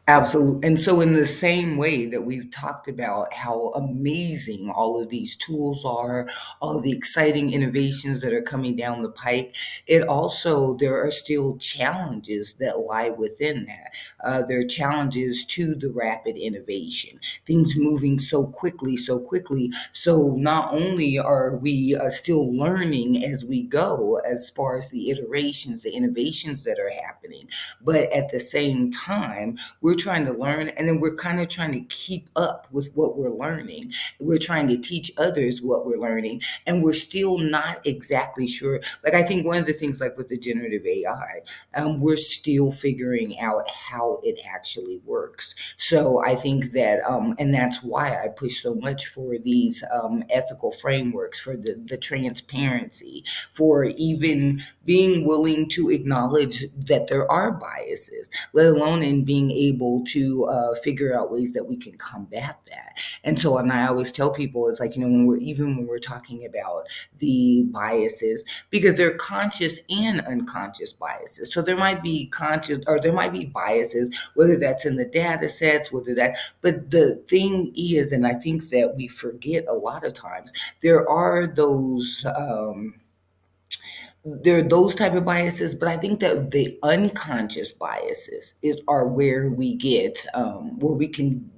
Absolutely. And so, in the same way that we've talked about how amazing all of these tools are, all of the exciting innovations that are coming down the pike, there are still challenges that lie within that. There are challenges to the rapid innovation, things moving so quickly, so quickly. So, not only are we still learning as we go, as far as the iterations, the innovations that are happening, but at the same time, we're trying to learn, and then we're kind of trying to keep up with what we're learning. We're trying to teach others what we're learning, and we're still not exactly sure. Like, I think one of the things, like with the generative AI, we're still figuring out how it actually works. So I think that, and that's why I push so much for these ethical frameworks, for the transparency, for even being willing to acknowledge that there are biases, let alone in being able to figure out ways that we can combat that. And so, and I always tell people, it's like, when we're talking about the biases, because they're conscious and unconscious biases. So there might be conscious, or there might be biases, whether that's in the data sets, but the thing is, and I think that we forget a lot of times, there are those, there are those type of biases, but I think that the unconscious biases are where we get, where we can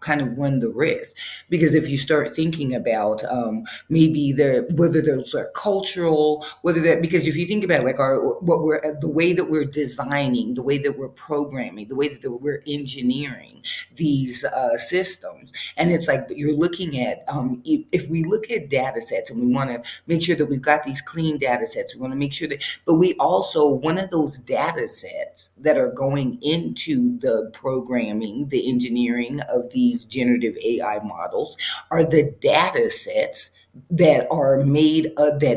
kind of run the risk. Because if you start thinking about, maybe whether those are cultural, whether that, because if you think about, like, the way that we're designing, the way that we're programming, the way that we're engineering these systems, and it's like you're looking at, if we look at data sets, and we want to make sure that we've got these clean data sets, we want to make sure that, but we also, one of those data sets that are going into the programming, the engineering of these generative AI models, are the data sets that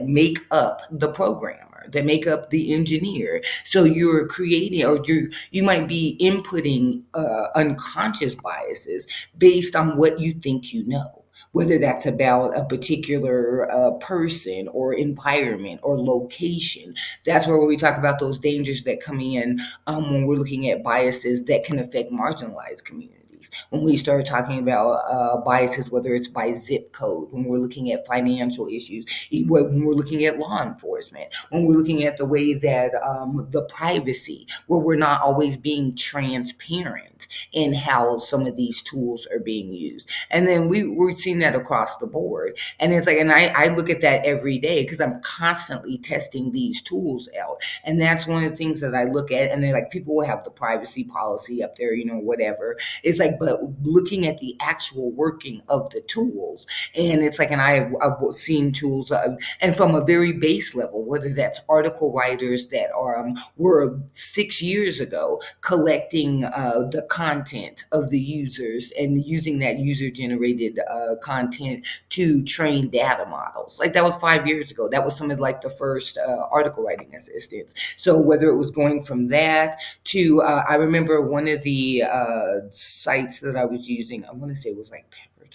make up the programmer, that make up the engineer. So you're creating, or you might be inputting unconscious biases based on what you think you know, whether that's about a particular person or environment or location. That's where we talk about those dangers that come in, when we're looking at biases that can affect marginalized communities. When we start talking about biases, whether it's by zip code, when we're looking at financial issues, when we're looking at law enforcement, when we're looking at the way that, the privacy, where we're not always being transparent in how some of these tools are being used. And then we're seeing that across the board. And it's like, and I look at that every day because I'm constantly testing these tools out. And that's one of the things that I look at. And they're like, people will have the privacy policy up there, whatever. It's like, but looking at the actual working of the tools. And it's like, and I've seen tools, and from a very base level, whether that's article writers that were 6 years ago collecting the content of the users and using that user generated content to train data models. Like, that was 5 years ago. That was some of, like, the first article writing assistants. So whether it was going from that to, I remember one of the sites that I was using, I want to say it was like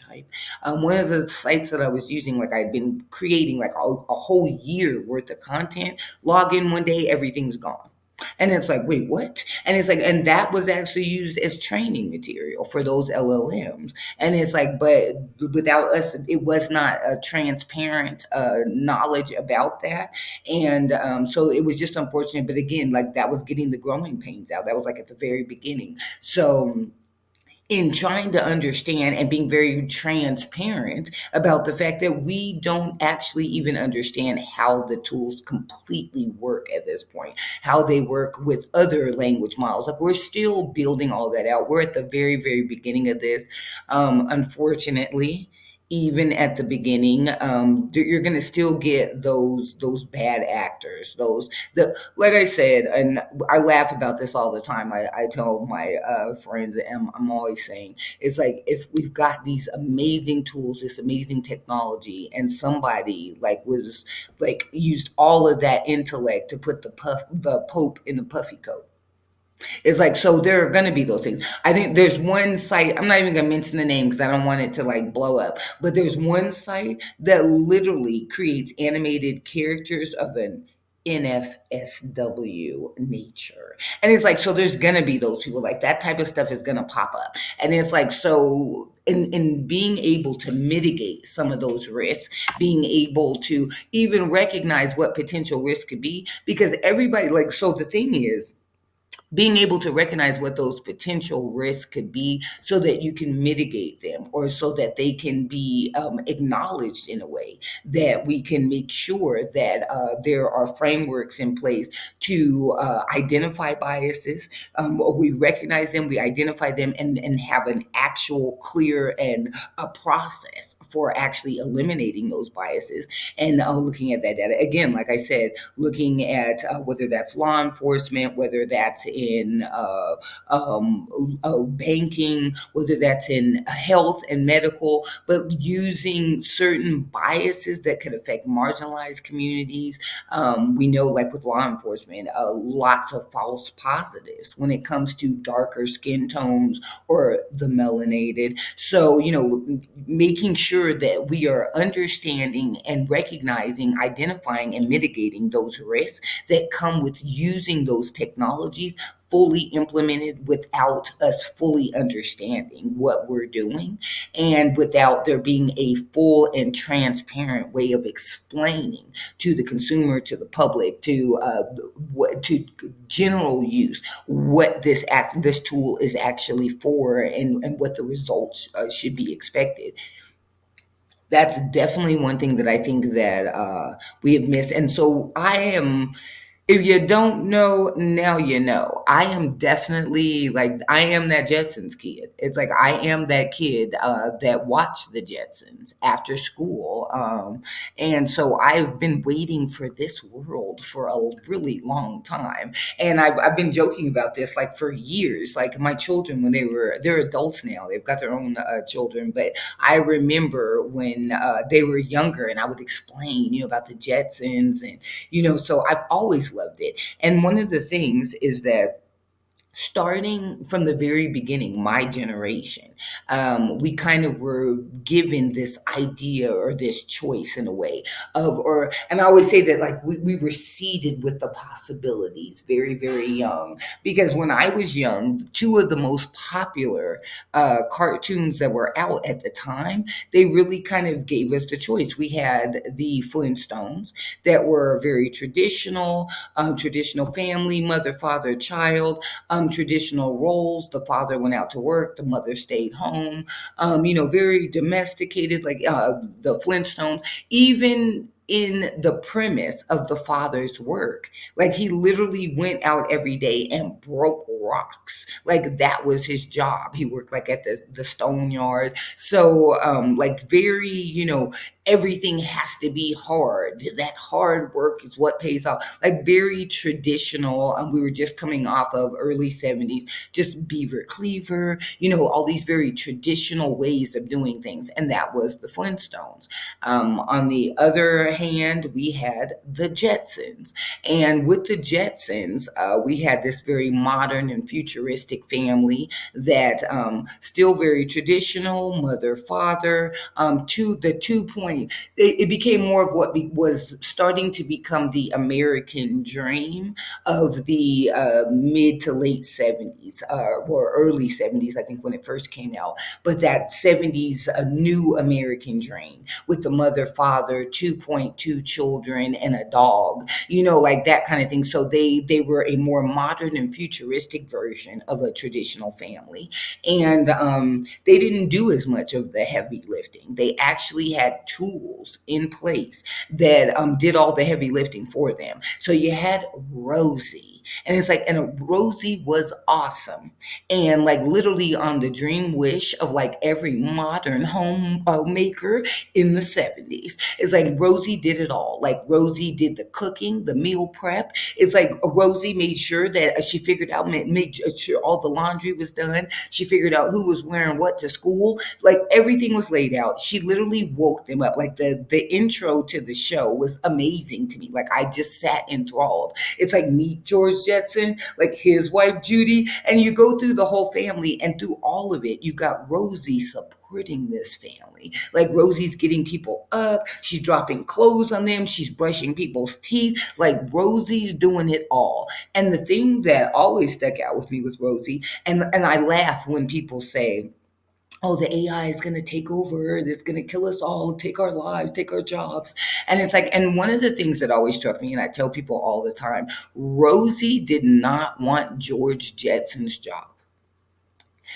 Type. One of the sites that I was using, like, I'd been creating like a whole year worth of content. Log in one day, everything's gone. And it's like, wait, what? And it's like, and that was actually used as training material for those LLMs. And it's like, but without us, it was not a transparent knowledge about that. And so it was just unfortunate. But again, like, that was getting the growing pains out. That was like at the very beginning. So, in trying to understand and being very transparent about the fact that we don't actually even understand how the tools completely work at this point, how they work with other language models. Like, we're still building all that out. We're at the very, very beginning of this. Unfortunately, even at the beginning, you're going to still get those bad actors, like I said, and I laugh about this all the time. I tell my friends, and I'm always saying, it's like, if we've got these amazing tools, this amazing technology, and somebody, like, was like, used all of that intellect to put the Pope in the puffy coat. It's like, so there are going to be those things. I think there's one site, I'm not even going to mention the name because I don't want it to, like, blow up, but there's one site that literally creates animated characters of an NFSW nature. And it's like, so there's gonna be those people, like that type of stuff is gonna pop up. And it's like, so in being able to mitigate some of those risks, being able to even recognize what potential risk could be, because everybody, like, so the thing is, being able to recognize what those potential risks could be so that you can mitigate them, or so that they can be acknowledged in a way that we can make sure that there are frameworks in place to identify biases. We recognize them, we identify them, and have an actual clear and a process for actually eliminating those biases. And looking at that data again, like I said, looking at whether that's law enforcement, whether that's in banking, whether that's in health and medical, but using certain biases that could affect marginalized communities. We know, like with law enforcement, lots of false positives when it comes to darker skin tones or the melanated. So, making sure that we are understanding and recognizing, identifying, and mitigating those risks that come with using those technologies fully implemented without us fully understanding what we're doing, and without there being a full and transparent way of explaining to the consumer, to the public, to general use what this tool is actually for, and what the results should be expected. That's definitely one thing that I think that we have missed. And so I am, if you don't know, now you know. I am definitely, like, I am that Jetsons kid. It's like I am that kid that watched the Jetsons after school. And so I've been waiting for this world for a really long time. And I've been joking about this like for years. Like my children, when they're adults now, they've got their own children. But I remember when they were younger, and I would explain, about the Jetsons, and so I've always loved it. And one of the things is that, starting from the very beginning, my generation, we kind of were given this idea or this choice in a way and I always say that, like, we were seeded with the possibilities very, very young. Because when I was young, two of the most popular cartoons that were out at the time, they really kind of gave us the choice. We had the Flintstones that were very traditional family, mother, father, child, traditional roles. The father went out to work, the mother stayed home. Very domesticated, like the Flintstones. Even in the premise of the father's work, like he literally went out every day and broke rocks. Like that was his job. He worked like at the stone yard. So like very, everything has to be hard. That hard work is what pays off. Like very traditional. We were just coming off of early 70s, just beaver cleaver, all these very traditional ways of doing things. And that was the Flintstones. On the other hand, we had the Jetsons. And with the Jetsons, we had this very modern and futuristic family that still very traditional, mother, father, to the 2 point. It became more of what was starting to become the American dream of the mid to late 70s, or early 70s, I think, when it first came out. But that 70s new American dream with the mother, father, 2.2 children, and a dog, like that kind of thing. So they were a more modern and futuristic version of a traditional family. And they didn't do as much of the heavy lifting. They actually had tools in place that did all the heavy lifting for them. So you had Rosie. And it's like, and Rosie was awesome. And like literally on the dream wish of like every modern homemaker in the 70s. It's like Rosie did it all. Like Rosie did the cooking, the meal prep. It's like Rosie made sure that she figured out, made sure all the laundry was done. She figured out who was wearing what to school. Like everything was laid out. She literally woke them up. Like the intro to the show was amazing to me. Like I just sat enthralled. It's like meet George Jetson, like his wife Judy, and you go through the whole family, and through all of it, you've got Rosie supporting this family. Like Rosie's getting people up, she's dropping clothes on them, she's brushing people's teeth. Like Rosie's doing it all. And the thing that always stuck out with me with Rosie, and I laugh when people say, oh, the AI is going to take over. It's going to kill us all, take our lives, take our jobs. And it's like, and one of the things that always struck me, and I tell people all the time, Rosie did not want George Jetson's job.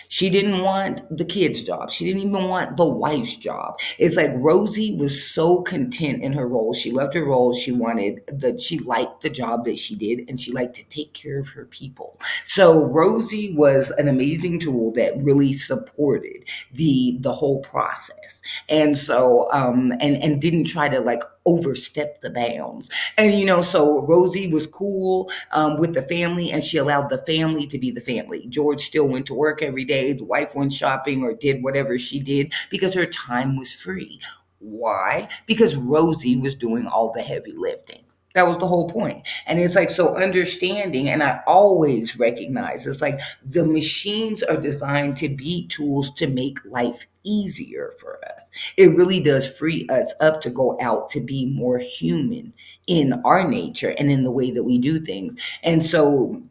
She didn't want the kid's job. She didn't even want the wife's job. It's like Rosie was so content in her role. She loved her role. She liked the job that she did, and she liked to take care of her people. So Rosie was an amazing tool that really supported the whole process. And so and didn't try to like overstep the bounds. And so Rosie was cool with the family, and she allowed the family to be the family. George still went to work every day. The wife went shopping or did whatever she did because her time was free. Why? Because Rosie was doing all the heavy lifting. That was the whole point. And it's like, so understanding, and I always recognize it's like the machines are designed to be tools to make life easier for us. It really does free us up to go out to be more human in our nature and in the way that we do things. And so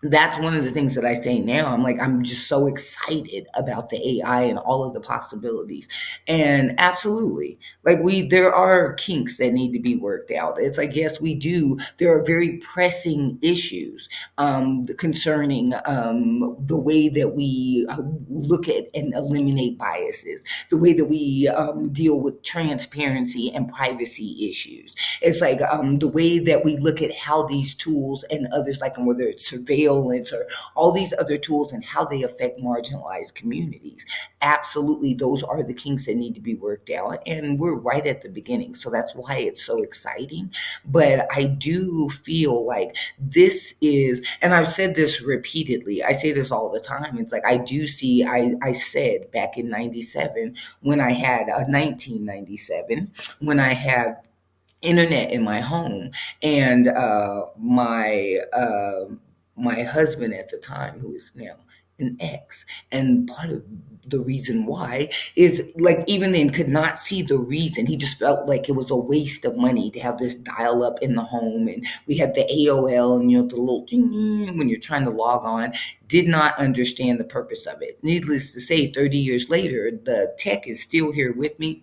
that's one of the things that I say now. I'm like, I'm just so excited about the AI and all of the possibilities. And absolutely, like there are kinks that need to be worked out. It's like, yes, we do. There are very pressing issues concerning the way that we look at and eliminate biases, the way that we deal with transparency and privacy issues. It's like the way that we look at how these tools and others, like whether it's surveillance or all these other tools and how they affect marginalized communities. Absolutely, those are the kinks that need to be worked out. And we're right at the beginning. So that's why it's so exciting. But I do feel like this is, and I've said this repeatedly, I say this all the time. It's like I said back in 97, when I had 1997, when I had internet in my home, and my husband at the time, who is now an ex, and part of the reason why is like even then could not see the reason. He just felt like it was a waste of money to have this dial up in the home, and we had the AOL, and the little ding when you're trying to log on. Did not understand the purpose of it. Needless to say, 30 years later, the tech is still here with me.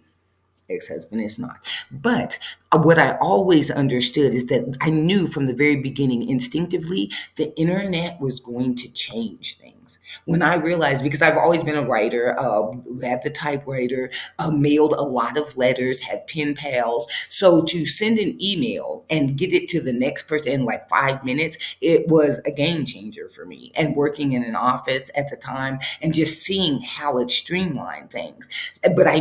Ex-husband is not. But what I always understood is that I knew from the very beginning instinctively the internet was going to change things. When I realized, because I've always been a writer, had the typewriter, mailed a lot of letters, had pen pals. So to send an email and get it to the next person in like 5 minutes, it was a game changer for me. And working in an office at the time and just seeing how it streamlined things. But I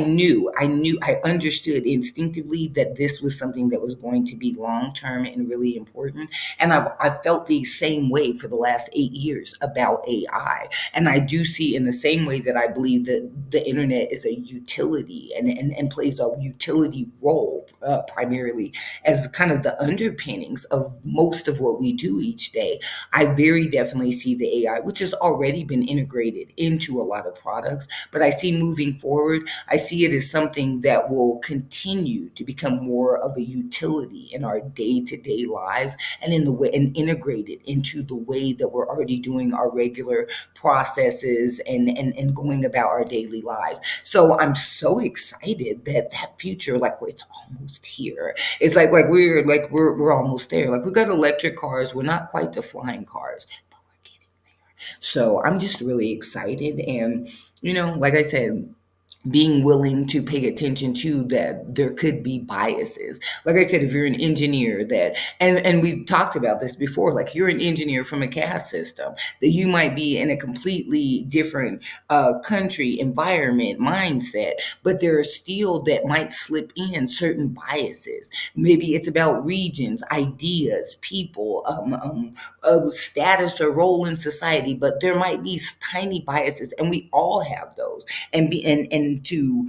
understood instinctively that this was something that was going to be long-term and really important. And I've felt the same way for the last 8 years about AI. And I do see in the same way that I believe that the internet is a utility and plays a utility role primarily as kind of the underpinnings of most of what we do each day. I very definitely see the AI, which has already been integrated into a lot of products, but I see moving forward, I see it as something that will continue to become more of a utility in our day-to-day lives and in the way and integrated into the way that we're already doing our regular processes and going about our daily lives. So I'm so excited that future, like it's almost here. It's like we're almost there. Like we got electric cars, we're not quite the flying cars, but we're getting there. So I'm just really excited, and like I said, being willing to pay attention to that there could be biases. Like I said, if you're an engineer and we've talked about this before, like you're an engineer from a caste system, that you might be in a completely different country, environment, mindset, but there are still that might slip in certain biases. Maybe it's about regions, ideas, people, status or role in society, but there might be tiny biases, and we all have those. And into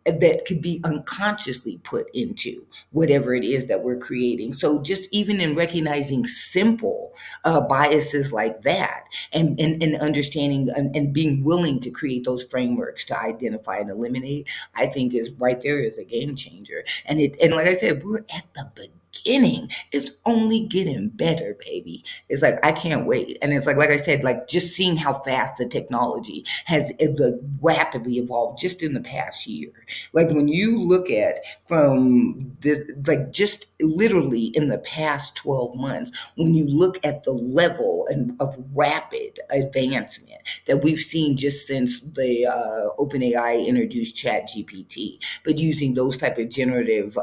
that could be unconsciously put into whatever it is that we're creating. So just even in recognizing simple biases like that, and understanding and being willing to create those frameworks to identify and eliminate, I think is right there is a game changer. And like I said, we're at the beginning. It's only getting better, baby. It's like I can't wait. And it's like I said, like just seeing how fast the technology has rapidly evolved just in the past year. Like when you look at from this, like just literally in the past 12 months, when you look at the level of rapid advancement that we've seen just since the OpenAI introduced ChatGPT, but using those type of generative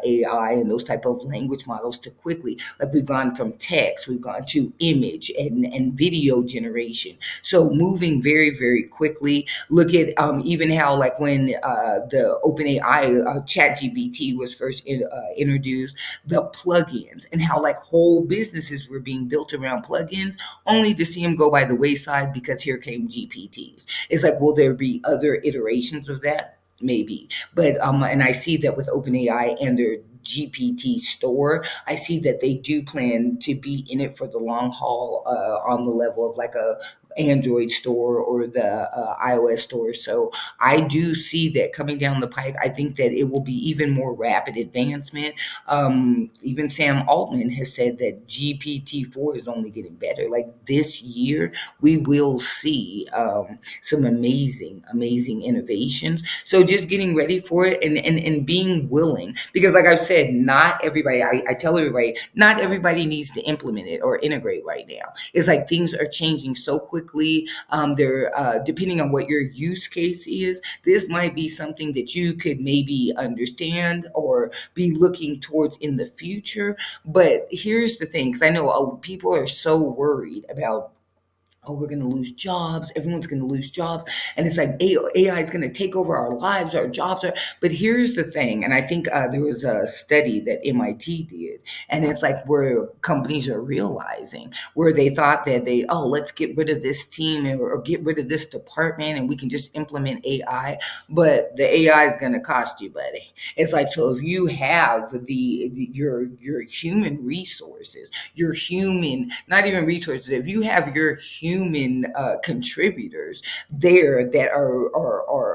AI and those type of language models to quickly, like we've gone from text, we've gone to image and video generation. So moving very, very quickly. Look at even how like when the OpenAI ChatGPT was first introduced, the plugins and how like whole businesses were being built around plugins, only to see them go by the wayside because here came GPTs. It's like, will there be other iterations of that? Maybe, but and I see that with OpenAI and their GPT store, I see that they do plan to be in it for the long haul on the level of like a Android store or the iOS store. So I do see that coming down the pike. I think that it will be even more rapid advancement. Even Sam Altman has said that GPT-4 is only getting better. Like this year, we will see some amazing, amazing innovations. So just getting ready for it and being willing, because like I've said, not everybody, I tell everybody, not everybody needs to implement it or integrate right now. It's like things are changing so quickly. They're depending on what your use case is, this might be something that you could maybe understand or be looking towards in the future. But here's the thing, because I know people are so worried about, oh, we're going to lose jobs. Everyone's going to lose jobs. And it's like AI is going to take over our lives, our jobs are. But here's the thing. And I think there was a study that MIT did. And it's like where companies are realizing where they thought that oh, let's get rid of this team or get rid of this department and we can just implement AI. But the AI is going to cost you, buddy. It's like, so if you have your human resources, your human, not even resources, if you have your human contributors there that are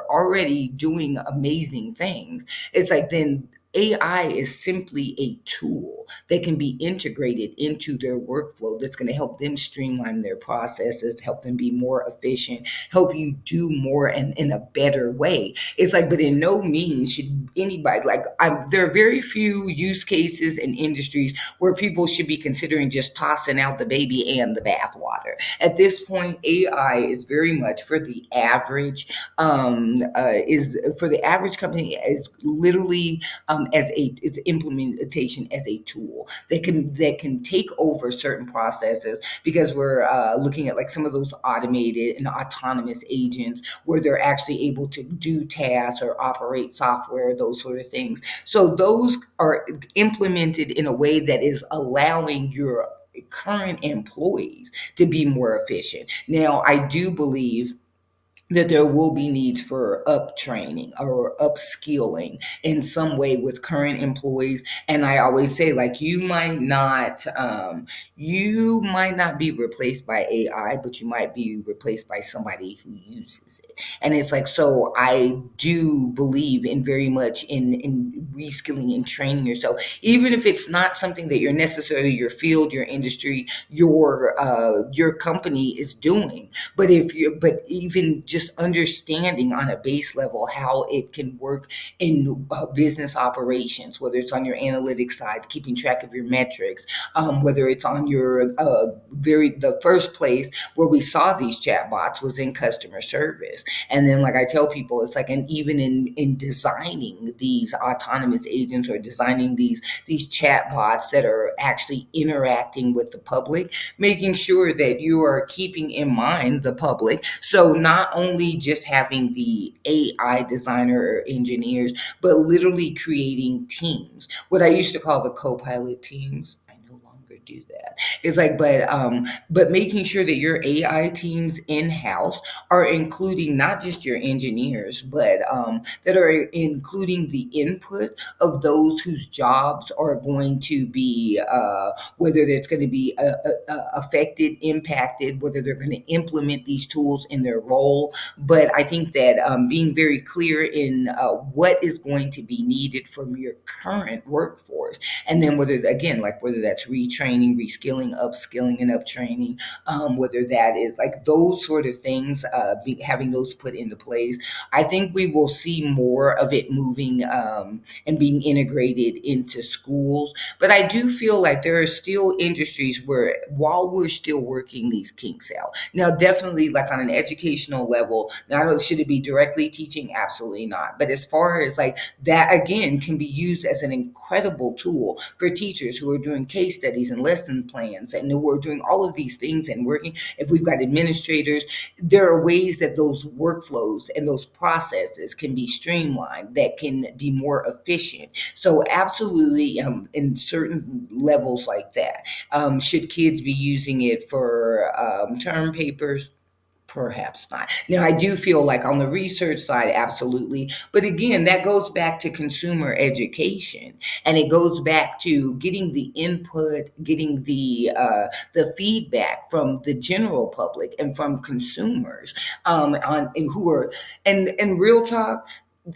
already doing amazing things, it's like then AI is simply a tool that can be integrated into their workflow that's going to help them streamline their processes, help them be more efficient, help you do more in a better way. It's like, but in no means should anybody, like, there are very few use cases and industries where people should be considering just tossing out the baby and the bathwater. At this point, AI is very much for the average, is for the average company is literally as its implementation as a tool that can take over certain processes, because we're looking at like some of those automated and autonomous agents where they're actually able to do tasks or operate software, those sort of things. So those are implemented in a way that is allowing your current employees to be more efficient. Now, I do believe that there will be needs for up training or upskilling in some way with current employees. And I always say, like, you might not be replaced by AI, but you might be replaced by somebody who uses it. And it's like, so I do believe in very much in reskilling and training yourself, even if it's not something that you're necessarily your field, your industry, your company is doing. But even just understanding on a base level how it can work in business operations, whether it's on your analytics side, keeping track of your metrics, whether it's on your the first place where we saw these chatbots was in customer service. And then, like I tell people, it's like, and even in designing these autonomous agents or designing these chatbots that are actually interacting with the public, making sure that you are keeping in mind the public. So not only just having the AI designer or engineers, but literally creating teams. What I used to call the co-pilot teams, I no longer do that. It's like, but making sure that your AI teams in house are including not just your engineers, but that are including the input of those whose jobs are going to be, whether it's going to be affected, impacted, whether they're going to implement these tools in their role. But I think that being very clear in what is going to be needed from your current workforce, and then whether, again, like whether that's retraining, reskilling, upskilling, and uptraining, whether that is like those sort of things, having those put into place, I think we will see more of it moving and being integrated into schools. But I do feel like there are still industries where, while we're still working these kinks out, now definitely like on an educational level, not only should it be directly teaching, absolutely not. But as far as like that, again, can be used as an incredible tool for teachers who are doing case studies and lesson plans and who are doing all of these things and working. If we've got administrators, there are ways that those workflows and those processes can be streamlined, that can be more efficient. So absolutely, in certain levels like that, should kids be using it for term papers? Perhaps not. Now, I do feel like on the research side, absolutely. But again, that goes back to consumer education, and it goes back to getting the input, getting the feedback from the general public and from consumers, on and who are and real talk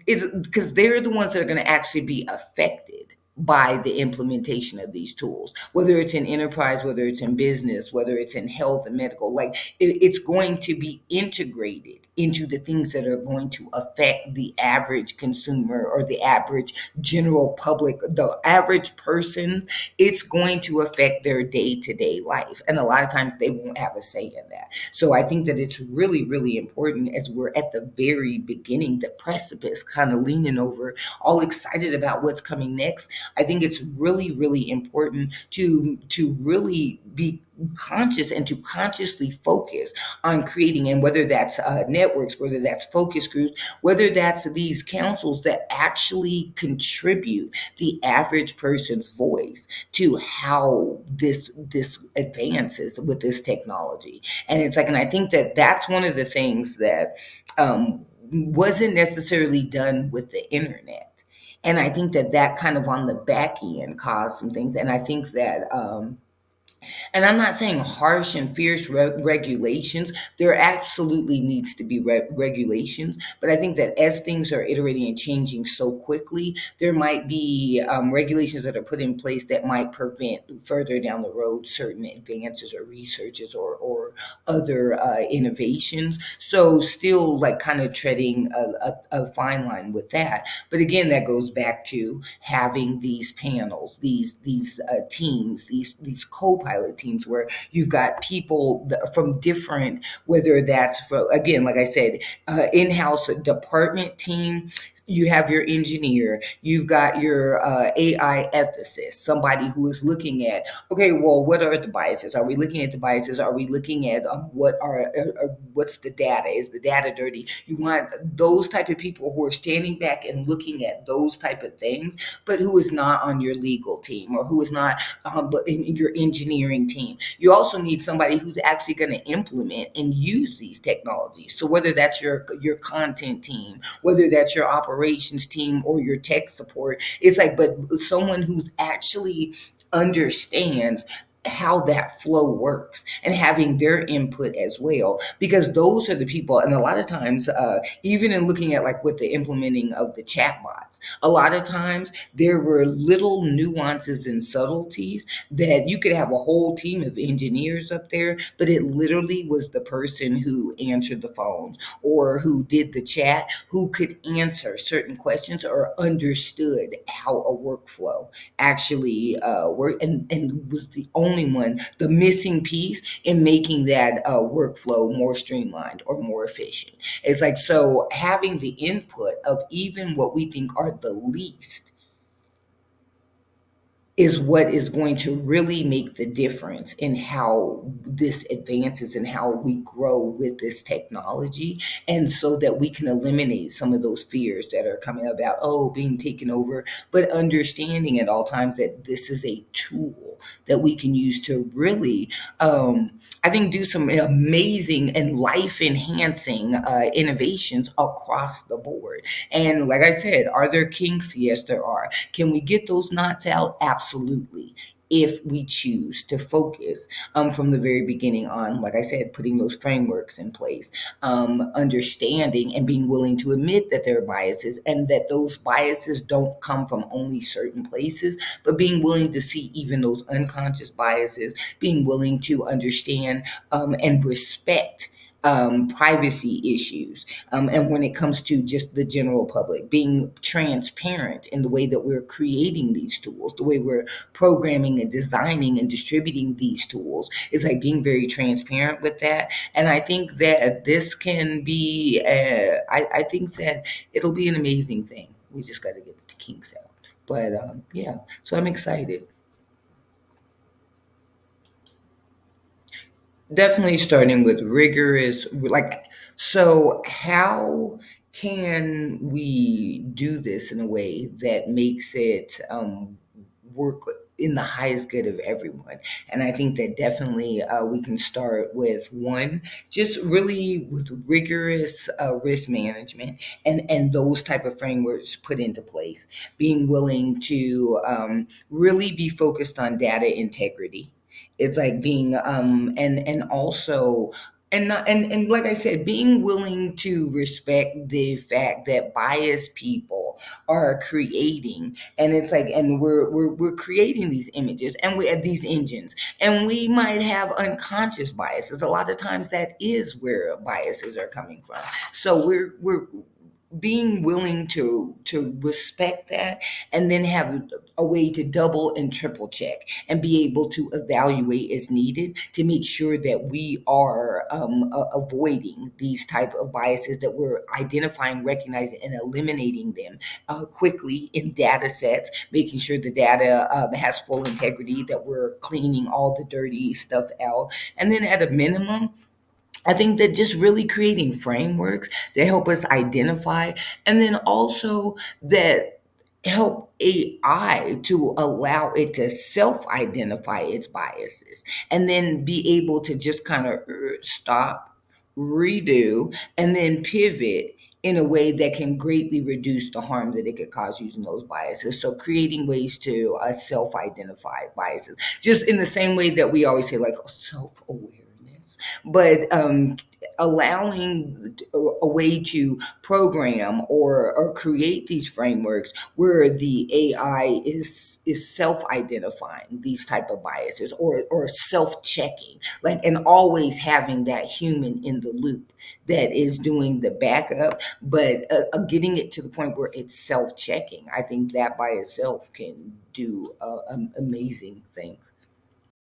is because they're the ones that are going to actually be affected by the implementation of these tools, whether it's in enterprise, whether it's in business, whether it's in health and medical. Like it's going to be integrated into the things that are going to affect the average consumer or the average general public, the average person. It's going to affect their day-to-day life, and a lot of times they won't have a say in that. So I think that it's really, really important, as we're at the very beginning, the precipice, kind of leaning over, all excited about what's coming next. I think it's really, really important to really be conscious and to consciously focus on creating, and whether that's networks, whether that's focus groups, whether that's these councils that actually contribute the average person's voice to how this advances with this technology. And it's like, and I think that that's one of the things that wasn't necessarily done with the internet. And I think that that kind of on the back end caused some things. And I think that and I'm not saying harsh and fierce regulations. There absolutely needs to be regulations, but I think that as things are iterating and changing so quickly, there might be regulations that are put in place that might prevent further down the road certain advances or researches or other innovations. So still like kind of treading a fine line with that. But again, that goes back to having these panels, these teams, these co-pilot teams where you've got people from different, whether that's for, again, like I said, in-house department team. You have your engineer, you've got your AI ethicist, somebody who is looking at, okay, well, what are the biases? Are we looking at the biases? Are we looking at what's the data? Is the data dirty? You want those type of people who are standing back and looking at those type of things, but who is not on your legal team or who is not but in your engineering team. You also need somebody who's actually going to implement and use these technologies. So whether that's your content team, whether that's your operations team or your tech support, it's like, but someone who's actually understands how that flow works and having their input as well, because those are the people. And a lot of times, even in looking at like with the implementing of the chatbots, a lot of times there were little nuances and subtleties that you could have a whole team of engineers up there, but it literally was the person who answered the phones or who did the chat who could answer certain questions or understood how a workflow actually worked, and was the only one, the missing piece in making that workflow more streamlined or more efficient. It's like, so having the input of even what we think are the least is what is going to really make the difference in how this advances and how we grow with this technology. And so that we can eliminate some of those fears that are coming about, oh, being taken over, but understanding at all times that this is a tool that we can use to really, I think, do some amazing and life enhancing innovations across the board. And like I said, are there kinks? Yes, there are. Can we get those knots out? Absolutely. If we choose to focus from the very beginning on, like I said, putting those frameworks in place, understanding and being willing to admit that there are biases and that those biases don't come from only certain places, but being willing to see even those unconscious biases, being willing to understand and respect privacy issues. And when it comes to just the general public, being transparent in the way that we're creating these tools, the way we're programming and designing and distributing these tools, is like being very transparent with that. And I think that this can be, I think that it'll be an amazing thing. We just got to get the kinks out. But yeah, so I'm excited. Definitely starting with rigorous, like, so how can we do this in a way that makes it work in the highest good of everyone? And I think that definitely we can start with one, just really with rigorous risk management and those type of frameworks put into place, being willing to really be focused on data integrity. It's like being and also and not and like I said, being willing to respect the fact that biased people are creating, and it's like, and we're creating these images and we have these engines, and we might have unconscious biases. A lot of times that is where biases are coming from. So we're being willing to respect that, and then have a way to double and triple check and be able to evaluate as needed to make sure that we are avoiding these type of biases, that we're identifying, recognizing, and eliminating them quickly in data sets, making sure the data has full integrity, that we're cleaning all the dirty stuff out. And then at a minimum, I think that just really creating frameworks that help us identify, and then also that help AI to allow it to self identify its biases, and then be able to just kind of stop, redo, and then pivot in a way that can greatly reduce the harm that it could cause using those biases. So creating ways to self identify biases, just in the same way that we always say, like, self awareness, but allowing a way to program or create these frameworks where the AI is self-identifying these type of biases, or self-checking, like, and always having that human in the loop that is doing the backup, but getting it to the point where it's self-checking. I think that by itself can do amazing things.